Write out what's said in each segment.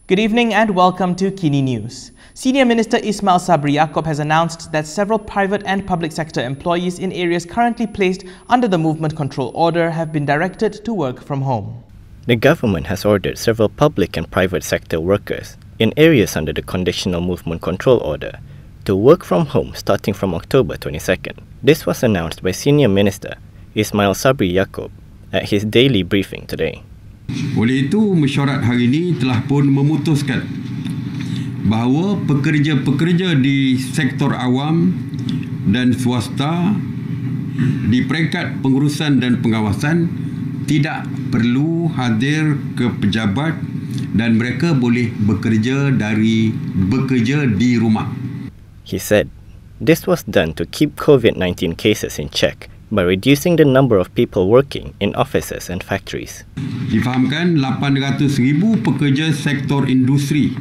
Good evening and welcome to Kini News. Senior Minister Ismail Sabri Yaakob has announced that several private and public sector employees in areas currently placed under the movement control order have been directed to work from home. The government has ordered several public and private sector workers in areas under the conditional movement control order to work from home starting from October 22nd. This was announced by Senior Minister Ismail Sabri Yaakob at his daily briefing today. Oleh itu, mesyuarat hari ini telah pun memutuskan bahawa pekerja-pekerja di sektor awam dan swasta di peringkat pengurusan dan pengawasan tidak perlu hadir ke pejabat dan mereka boleh bekerja di rumah. He said, this was done to keep COVID-19 cases in check by reducing the number of people working in offices and factories. Difahamkan 800,000 pekerja sektor industri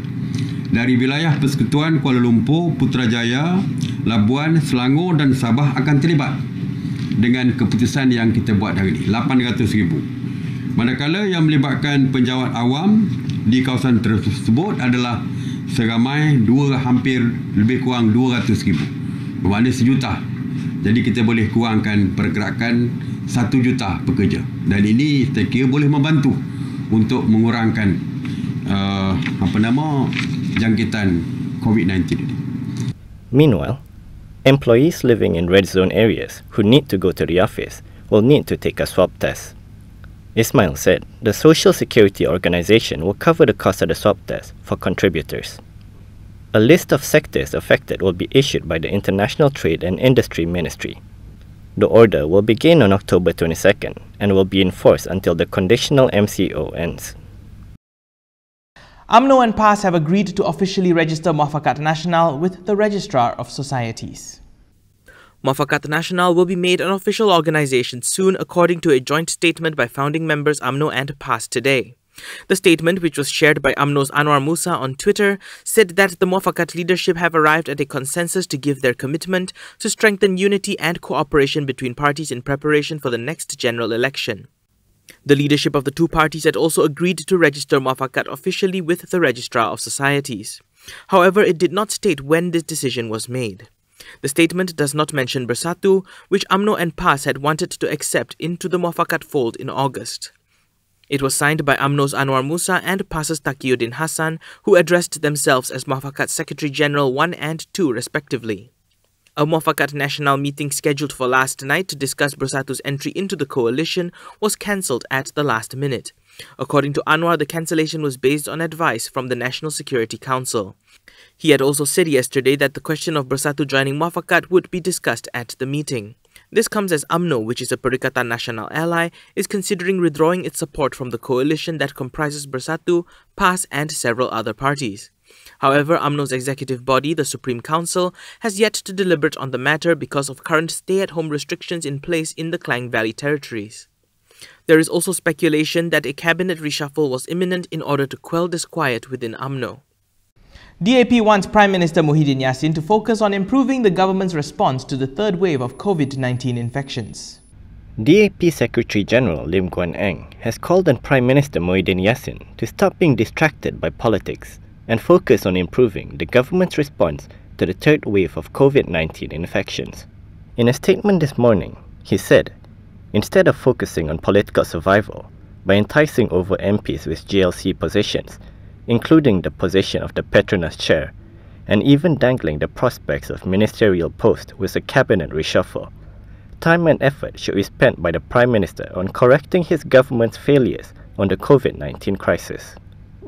dari wilayah Persekutuan Kuala Lumpur, Putrajaya, Labuan, Selangor dan Sabah akan terlibat dengan keputusan yang kita buat hari ini, 800,000. Manakala yang melibatkan penjawat awam di kawasan tersebut adalah seramai hampir lebih kurang 200,000, bermakna 1 juta. Jadi kita boleh kurangkan pergerakan 1 juta pekerja. Dan ini saya kira boleh membantu untuk mengurangkan jangkitan COVID-19 ini. Meanwhile, employees living in red zone areas who need to go to the office will need to take a swab test. Ismail said the Social Security Organization will cover the cost of the swab test for contributors. A list of sectors affected will be issued by the International Trade and Industry Ministry. The order will begin on October 22nd and will be enforced until the conditional MCO ends. UMNO and PAS have agreed to officially register Muafakat Nasional with the Registrar of Societies. Muafakat Nasional will be made an official organization soon, according to a joint statement by founding members UMNO and PAS today. The statement, which was shared by UMNO's Anwar Musa on Twitter, said that the Muafakat leadership have arrived at a consensus to give their commitment to strengthen unity and cooperation between parties in preparation for the next general election. The leadership of the two parties had also agreed to register Muafakat officially with the Registrar of Societies. However, it did not state when this decision was made. The statement does not mention Bersatu, which UMNO and PAS had wanted to accept into the Muafakat fold in August. It was signed by UMNO's Anwar Musa and PAS's Taqiyuddin Hassan, who addressed themselves as Muafakat Secretary General 1 and 2 respectively. A Muafakat Nasional meeting scheduled for last night to discuss Bersatu's entry into the coalition was cancelled at the last minute. According to Anwar, the cancellation was based on advice from the National Security Council. He had also said yesterday that the question of Bersatu joining Muafakat would be discussed at the meeting. This comes as UMNO, which is a Perikatan Nasional ally, is considering withdrawing its support from the coalition that comprises Bersatu, PAS and several other parties. However, UMNO's executive body, the Supreme Council, has yet to deliberate on the matter because of current stay-at-home restrictions in place in the Klang Valley territories. There is also speculation that a cabinet reshuffle was imminent in order to quell disquiet within UMNO. DAP wants Prime Minister Muhyiddin Yassin to focus on improving the government's response to the third wave of COVID-19 infections. DAP Secretary General Lim Guan Eng has called on Prime Minister Muhyiddin Yassin to stop being distracted by politics and focus on improving the government's response to the third wave of COVID-19 infections. In a statement this morning, he said, instead of focusing on political survival by enticing over MPs with GLC positions, including the position of the Petronas chair, and even dangling the prospects of ministerial post with a cabinet reshuffle, time and effort should be spent by the Prime Minister on correcting his government's failures on the COVID-19 crisis.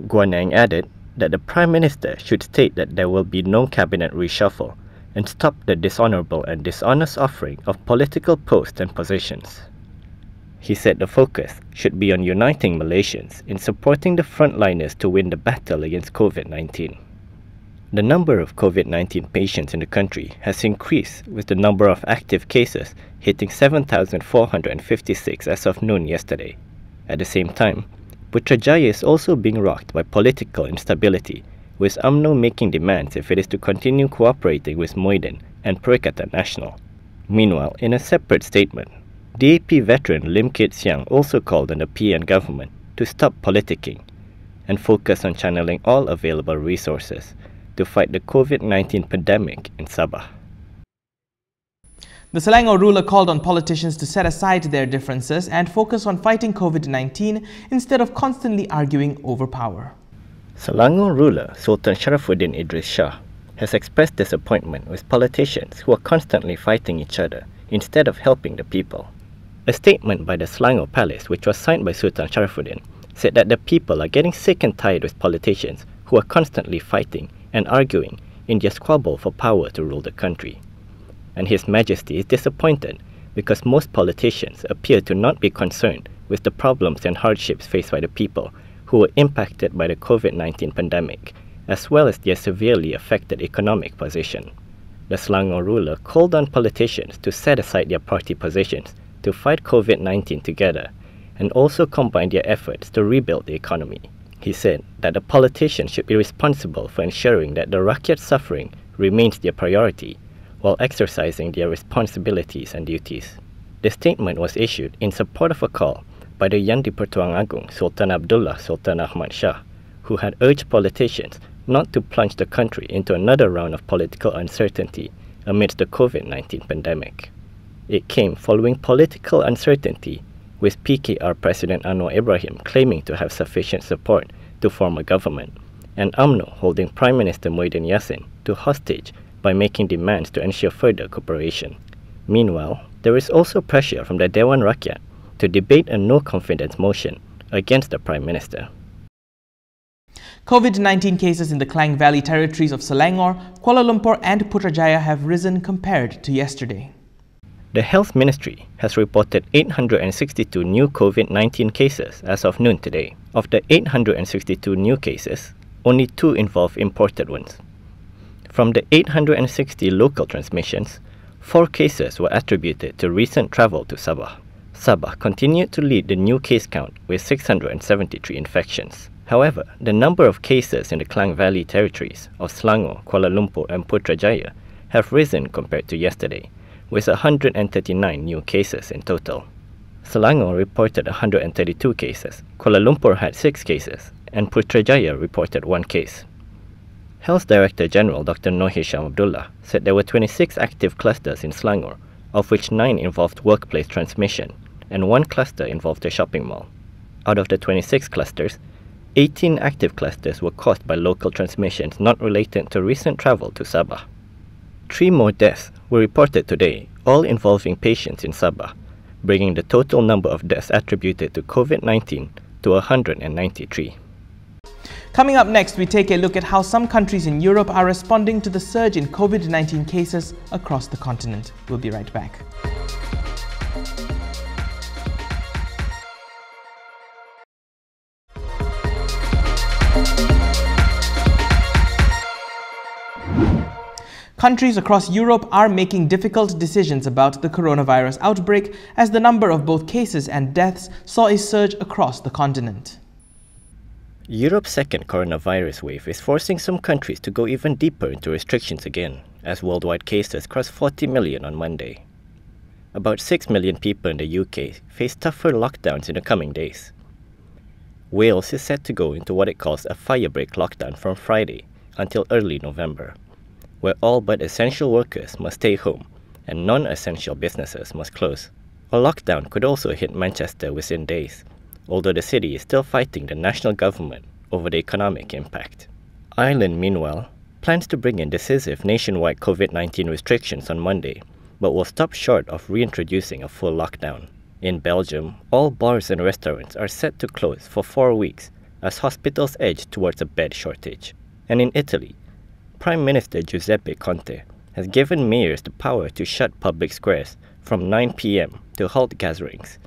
Guan Eng added that the Prime Minister should state that there will be no cabinet reshuffle and stop the dishonourable and dishonest offering of political posts and positions. He said the focus should be on uniting Malaysians in supporting the frontliners to win the battle against COVID-19. The number of COVID-19 patients in the country has increased, with the number of active cases hitting 7,456 as of noon yesterday. At the same time, Putrajaya is also being rocked by political instability, with UMNO making demands if it is to continue cooperating with Muhyiddin and Perikatan Nasional. Meanwhile, in a separate statement, DAP veteran Lim Kit Siang also called on the PN government to stop politicking and focus on channeling all available resources to fight the COVID-19 pandemic in Sabah. The Selangor ruler called on politicians to set aside their differences and focus on fighting COVID-19 instead of constantly arguing over power. Selangor ruler Sultan Sharafuddin Idris Shah has expressed disappointment with politicians who are constantly fighting each other instead of helping the people. A statement by the Selangor Palace, which was signed by Sultan Sharafuddin, said that the people are getting sick and tired with politicians who are constantly fighting and arguing in their squabble for power to rule the country. And His Majesty is disappointed because most politicians appear to not be concerned with the problems and hardships faced by the people who were impacted by the COVID-19 pandemic, as well as their severely affected economic position. The Selangor ruler called on politicians to set aside their party positions to fight COVID-19 together and also combine their efforts to rebuild the economy. He said that the politicians should be responsible for ensuring that the rakyat's suffering remains their priority while exercising their responsibilities and duties. The statement was issued in support of a call by the Yang di-Pertuan Agong Sultan Abdullah Sultan Ahmad Shah, who had urged politicians not to plunge the country into another round of political uncertainty amidst the COVID-19 pandemic. It came following political uncertainty, with PKR President Anwar Ibrahim claiming to have sufficient support to form a government, and UMNO holding Prime Minister Muhyiddin Yassin to hostage by making demands to ensure further cooperation. Meanwhile, there is also pressure from the Dewan Rakyat to debate a no-confidence motion against the Prime Minister. COVID-19 cases in the Klang Valley territories of Selangor, Kuala Lumpur and Putrajaya have risen compared to yesterday. The Health Ministry has reported 862 new COVID-19 cases as of noon today. Of the 862 new cases, only 2 involve imported ones. From the 860 local transmissions, 4 cases were attributed to recent travel to Sabah. Sabah continued to lead the new case count with 673 infections. However, the number of cases in the Klang Valley territories of Selangor, Kuala Lumpur and Putrajaya have risen compared to yesterday, with 139 new cases in total. Selangor reported 132 cases, Kuala Lumpur had 6 cases, and Putrajaya reported 1 case. Health Director General Dr. Noor Hisham Abdullah said there were 26 active clusters in Selangor, of which 9 involved workplace transmission, and 1 cluster involved a shopping mall. Out of the 26 clusters, 18 active clusters were caused by local transmissions not related to recent travel to Sabah. 3 more deaths were reported today, all involving patients in Sabah, bringing the total number of deaths attributed to COVID-19 to 193. Coming up next, we take a look at how some countries in Europe are responding to the surge in COVID-19 cases across the continent. We'll be right back. Countries across Europe are making difficult decisions about the coronavirus outbreak as the number of both cases and deaths saw a surge across the continent. Europe's second coronavirus wave is forcing some countries to go even deeper into restrictions again, as worldwide cases crossed 40 million on Monday. About 6 million people in the UK face tougher lockdowns in the coming days. Wales is set to go into what it calls a firebreak lockdown from Friday until early November, where all but essential workers must stay home and non-essential businesses must close. A lockdown could also hit Manchester within days, although the city is still fighting the national government over the economic impact. Ireland, meanwhile, plans to bring in decisive nationwide COVID-19 restrictions on Monday, but will stop short of reintroducing a full lockdown. In Belgium, all bars and restaurants are set to close for 4 weeks as hospitals edge towards a bed shortage. And in Italy, Prime Minister Giuseppe Conte has given mayors the power to shut public squares from 9 p.m. to halt gatherings,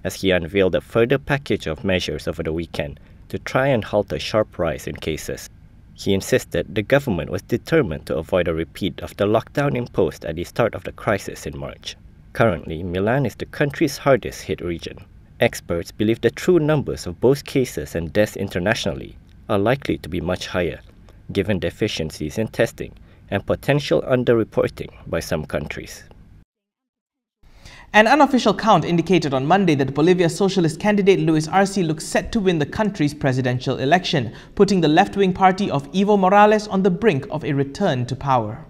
as he unveiled a further package of measures over the weekend to try and halt a sharp rise in cases. He insisted the government was determined to avoid a repeat of the lockdown imposed at the start of the crisis in March. Currently, Milan is the country's hardest hit region. Experts believe the true numbers of both cases and deaths internationally are likely to be much higher, given deficiencies in testing and potential underreporting by some countries. An unofficial count indicated on Monday that Bolivia's socialist candidate Luis Arce looks set to win the country's presidential election, putting the left-wing party of Evo Morales on the brink of a return to power.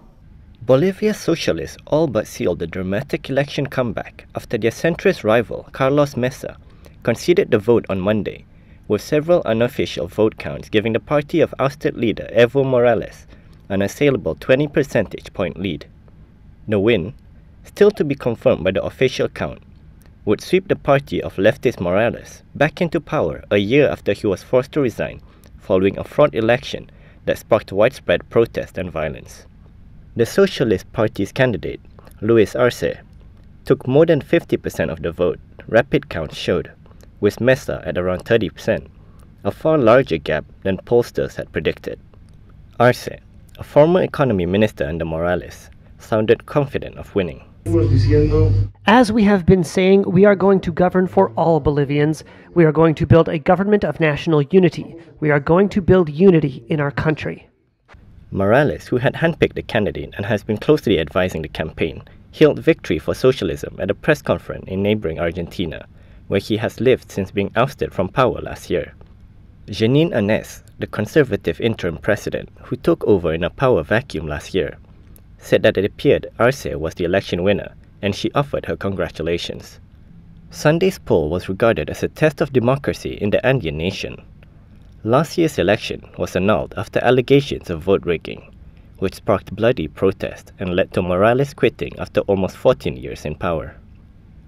Bolivia's socialists all but sealed the dramatic election comeback after their centrist rival, Carlos Mesa, conceded the vote on Monday, with several unofficial vote counts giving the party of ousted leader Evo Morales an assailable 20 percentage point lead. The win, still to be confirmed by the official count, would sweep the party of leftist Morales back into power a year after he was forced to resign following a fraud election that sparked widespread protest and violence. The Socialist Party's candidate, Luis Arce, took more than 50% of the vote, rapid counts showed, with Mesa at around 30%, a far larger gap than pollsters had predicted. Arce, a former economy minister under Morales, sounded confident of winning. As we have been saying, we are going to govern for all Bolivians. We are going to build a government of national unity. We are going to build unity in our country. Morales, who had handpicked the candidate and has been closely advising the campaign, hailed victory for socialism at a press conference in neighboring Argentina, where he has lived since being ousted from power last year. Jeanine Áñez, the conservative interim president who took over in a power vacuum last year, said that it appeared Arce was the election winner and she offered her congratulations. Sunday's poll was regarded as a test of democracy in the Andean nation. Last year's election was annulled after allegations of vote rigging, which sparked bloody protest and led to Morales quitting after almost 14 years in power.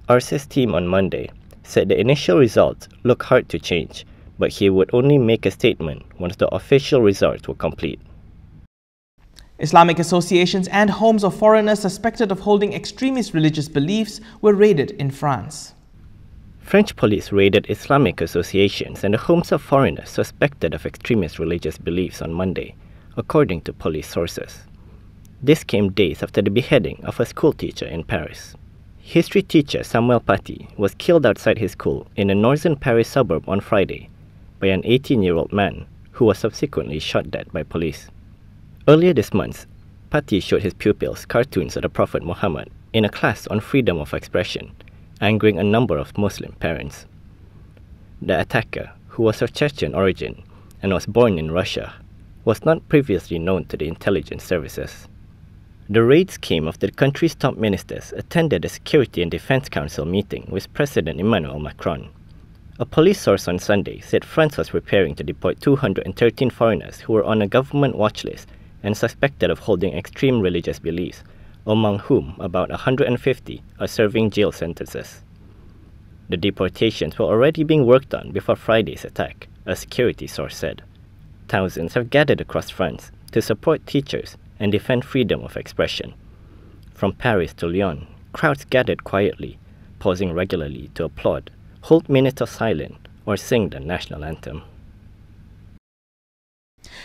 Arce's team on Monday said the initial results look hard to change, but he would only make a statement once the official results were complete. Islamic associations and homes of foreigners suspected of holding extremist religious beliefs were raided in France. French police raided Islamic associations and the homes of foreigners suspected of extremist religious beliefs on Monday, according to police sources. This came days after the beheading of a schoolteacher in Paris. History teacher Samuel Paty was killed outside his school in a northern Paris suburb on Friday by an 18-year-old man who was subsequently shot dead by police. Earlier this month, Paty showed his pupils cartoons of the Prophet Muhammad in a class on freedom of expression, angering a number of Muslim parents. The attacker, who was of Chechen origin and was born in Russia, was not previously known to the intelligence services. The raids came after the country's top ministers attended a Security and Defense Council meeting with President Emmanuel Macron. A police source on Sunday said France was preparing to deport 213 foreigners who were on a government watch list and suspected of holding extreme religious beliefs, among whom about 150 are serving jail sentences. The deportations were already being worked on before Friday's attack, a security source said. Thousands have gathered across France to support teachers and defend freedom of expression. From Paris to Lyon, crowds gathered quietly, pausing regularly to applaud, hold minutes of silence, or sing the national anthem.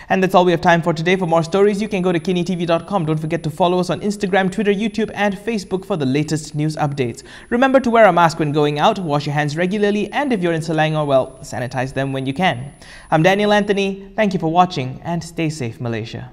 And that's all we have time for today. For more stories, you can go to KiniTV.com. Don't forget to follow us on Instagram, Twitter, YouTube, and Facebook for the latest news updates. Remember to wear a mask when going out, wash your hands regularly, and if you're in Selangor, well, sanitize them when you can. I'm Daniel Anthony. Thank you for watching, and stay safe, Malaysia.